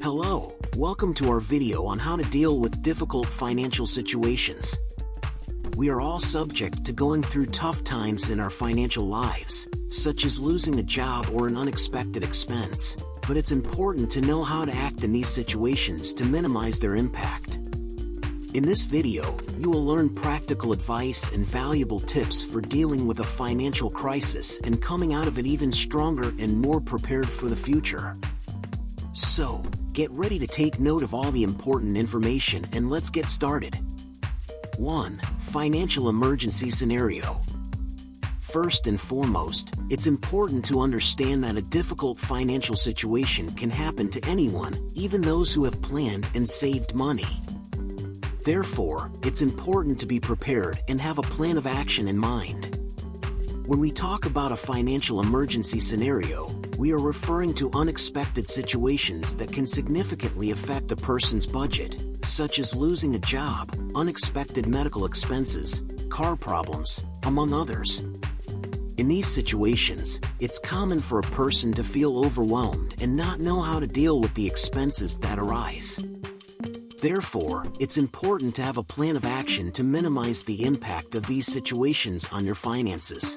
Hello, welcome to our video on how to deal with difficult financial situations. We are all subject to going through tough times in our financial lives, such as losing a job or an unexpected expense, but it's important to know how to act in these situations to minimize their impact. In this video, you will learn practical advice and valuable tips for dealing with a financial crisis and coming out of it even stronger and more prepared for the future. So, get ready to take note of all the important information and let's get started. 1. Financial emergency scenario. First and foremost, it's important to understand that a difficult financial situation can happen to anyone, even those who have planned and saved money. Therefore, it's important to be prepared and have a plan of action in mind. When we talk about a financial emergency scenario, we are referring to unexpected situations that can significantly affect a person's budget, such as losing a job, unexpected medical expenses, car problems, among others. In these situations, it's common for a person to feel overwhelmed and not know how to deal with the expenses that arise. Therefore, it's important to have a plan of action to minimize the impact of these situations on your finances.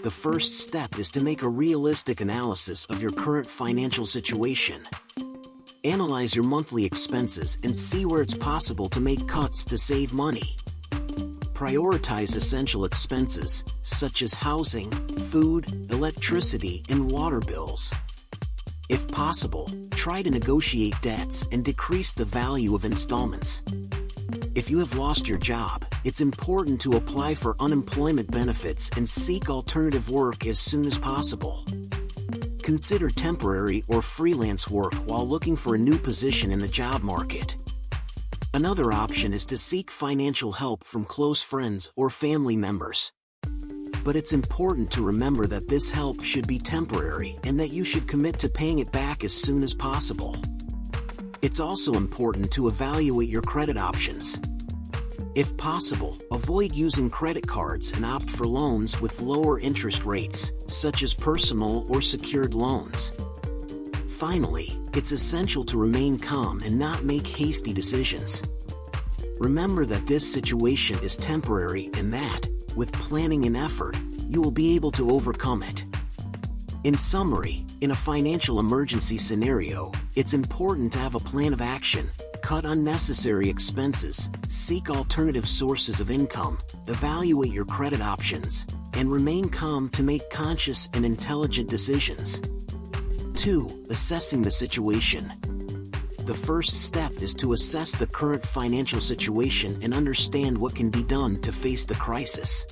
The first step is to make a realistic analysis of your current financial situation. Analyze your monthly expenses and see where it's possible to make cuts to save money. Prioritize essential expenses, such as housing, food, electricity, and water bills. If possible, try to negotiate debts and decrease the value of installments. If you have lost your job, it's important to apply for unemployment benefits and seek alternative work as soon as possible. Consider temporary or freelance work while looking for a new position in the job market. Another option is to seek financial help from close friends or family members. But it's important to remember that this help should be temporary and that you should commit to paying it back as soon as possible. It's also important to evaluate your credit options. If possible, avoid using credit cards and opt for loans with lower interest rates, such as personal or secured loans. Finally, it's essential to remain calm and not make hasty decisions. Remember that this situation is temporary and that, with planning and effort, you will be able to overcome it. In summary, in a financial emergency scenario, it's important to have a plan of action, cut unnecessary expenses, seek alternative sources of income, evaluate your credit options, and remain calm to make conscious and intelligent decisions. 2. Assessing the situation. The first step is to assess the current financial situation and understand what can be done to face the crisis.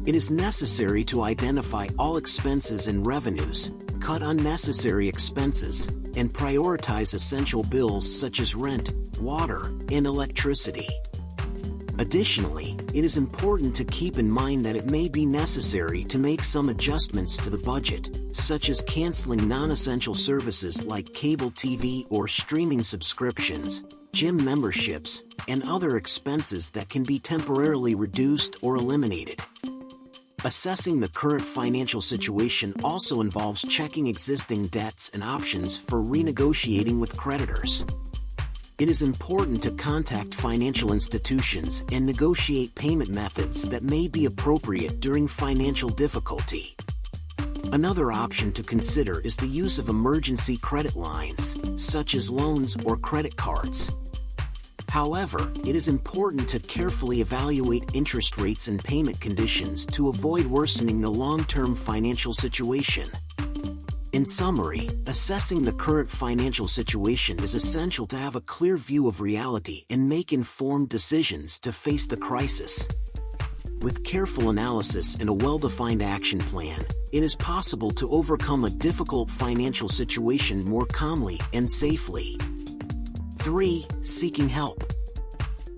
It is necessary to identify all expenses and revenues, cut unnecessary expenses, and prioritize essential bills such as rent, water, and electricity. Additionally, it is important to keep in mind that it may be necessary to make some adjustments to the budget, such as canceling non-essential services like cable TV or streaming subscriptions, gym memberships, and other expenses that can be temporarily reduced or eliminated. Assessing the current financial situation also involves checking existing debts and options for renegotiating with creditors. It is important to contact financial institutions and negotiate payment methods that may be appropriate during financial difficulty. Another option to consider is the use of emergency credit lines, such as loans or credit cards. However, it is important to carefully evaluate interest rates and payment conditions to avoid worsening the long-term financial situation. In summary, assessing the current financial situation is essential to have a clear view of reality and make informed decisions to face the crisis. With careful analysis and a well-defined action plan, it is possible to overcome a difficult financial situation more calmly and safely. 3. Seeking help.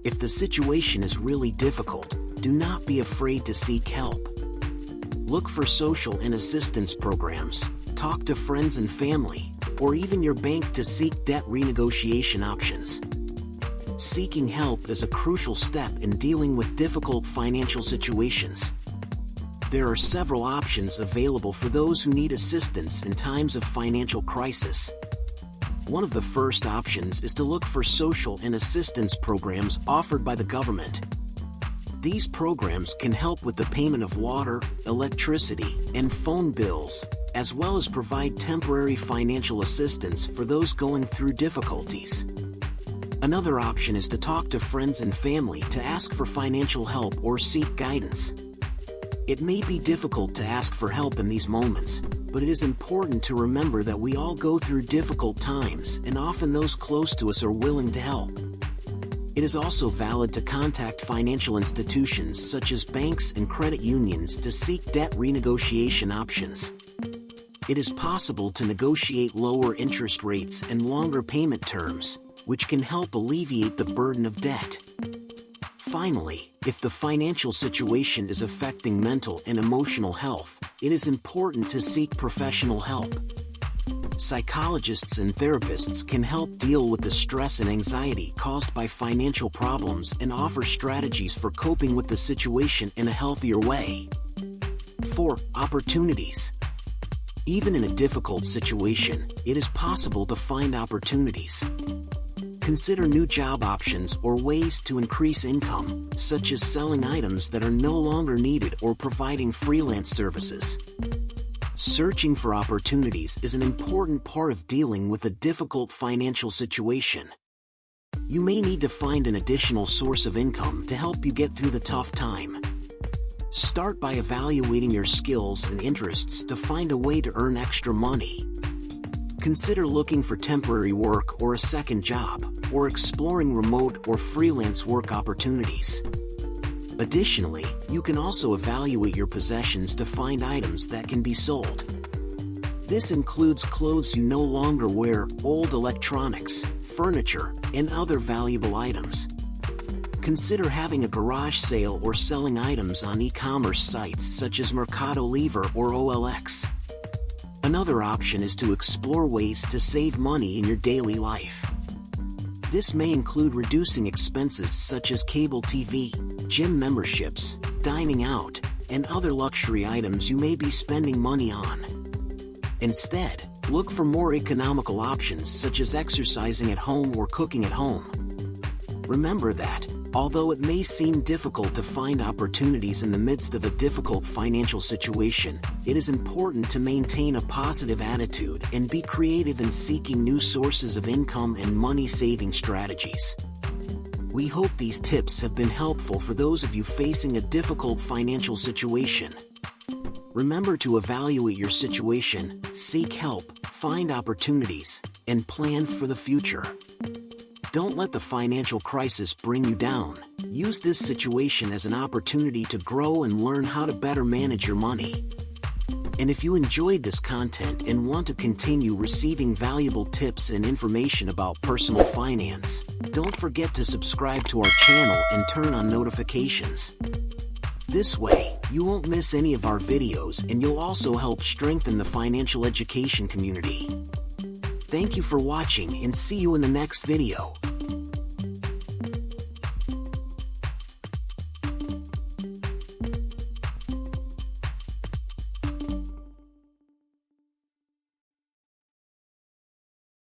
If the situation is really difficult, do not be afraid to seek help. Look for social and assistance programs, talk to friends and family, or even your bank to seek debt renegotiation options. Seeking help is a crucial step in dealing with difficult financial situations. There are several options available for those who need assistance in times of financial crisis. One of the first options is to look for social and assistance programs offered by the government. These programs can help with the payment of water, electricity, and phone bills, as well as provide temporary financial assistance for those going through difficulties. Another option is to talk to friends and family to ask for financial help or seek guidance. It may be difficult to ask for help in these moments, but it is important to remember that we all go through difficult times, and often those close to us are willing to help. It is also valid to contact financial institutions such as banks and credit unions to seek debt renegotiation options. It is possible to negotiate lower interest rates and longer payment terms, which can help alleviate the burden of debt. Finally, if the financial situation is affecting mental and emotional health, it is important to seek professional help. Psychologists and therapists can help deal with the stress and anxiety caused by financial problems and offer strategies for coping with the situation in a healthier way. 4. Opportunities. Even in a difficult situation, it is possible to find opportunities. Consider new job options or ways to increase income, such as selling items that are no longer needed or providing freelance services. Searching for opportunities is an important part of dealing with a difficult financial situation. You may need to find an additional source of income to help you get through the tough time. Start by evaluating your skills and interests to find a way to earn extra money. Consider looking for temporary work or a second job, or exploring remote or freelance work opportunities. Additionally, you can also evaluate your possessions to find items that can be sold. This includes clothes you no longer wear, old electronics, furniture, and other valuable items. Consider having a garage sale or selling items on e-commerce sites such as Mercado Libre or OLX. Another option is to explore ways to save money in your daily life. This may include reducing expenses such as cable TV, gym memberships, dining out, and other luxury items you may be spending money on. Instead, look for more economical options such as exercising at home or cooking at home. Remember that, although it may seem difficult to find opportunities in the midst of a difficult financial situation, it is important to maintain a positive attitude and be creative in seeking new sources of income and money-saving strategies. We hope these tips have been helpful for those of you facing a difficult financial situation. Remember to evaluate your situation, seek help, find opportunities, and plan for the future. Don't let the financial crisis bring you down. Use this situation as an opportunity to grow and learn how to better manage your money. And if you enjoyed this content and want to continue receiving valuable tips and information about personal finance, don't forget to subscribe to our channel and turn on notifications. This way, you won't miss any of our videos, and you'll also help strengthen the financial education community. Thank you for watching, and see you in the next video.